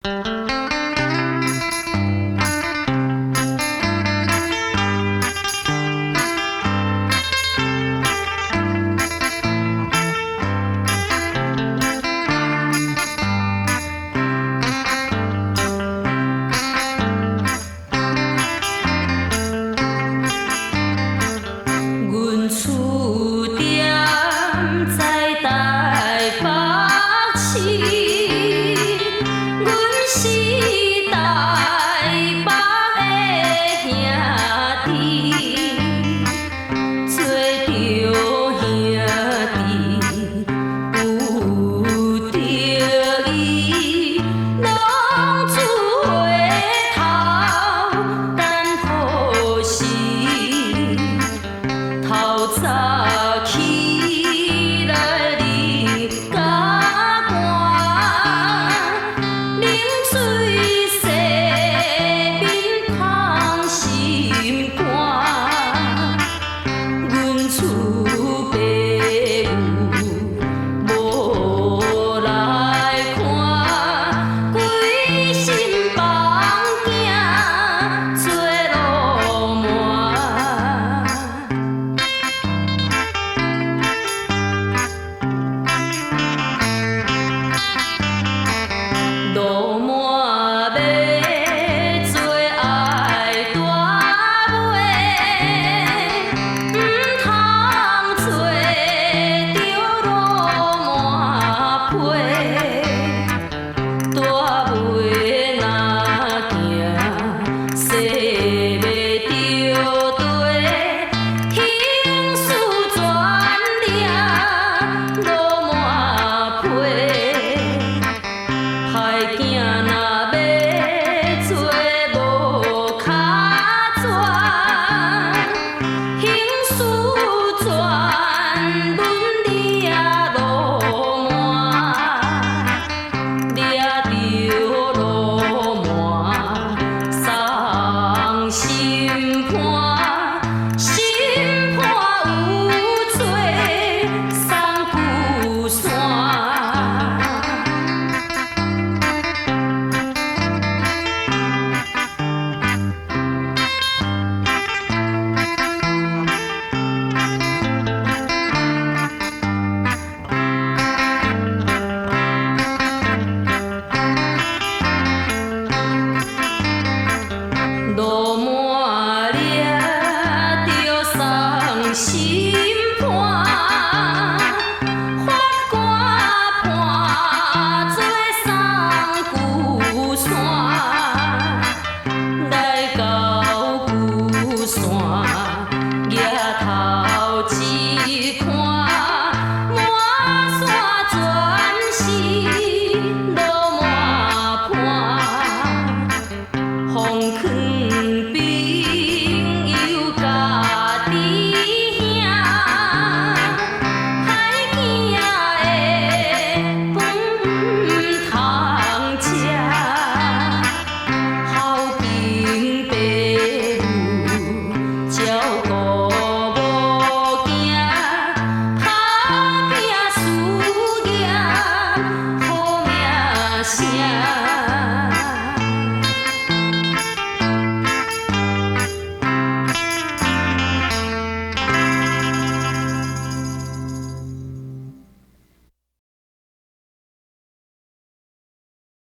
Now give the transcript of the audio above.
阮厝踮在台北市，阮是台北的兄弟，做着兄弟有着伊，拢自回头等好时。透早起来日甲寒，冷水洗面芳心肝。阮厝爸母无来看，规身房囝做落满。路满要做爱大尾，毋通做着路满皮。大尾若行，细袂着地，形势全掠路满皮。歹囝若要做无脚全，形势全阮掠路满，掠着路满，送心肝，心肝有罪，送旧山。路满掠着送心肝，法官判做送旧山，来到旧山，举头一看，满山全是路满盘。风劝朋友家己兄，歹囝的饭毋通食，孝敬爸母照顾某囝，打拼事业好名声。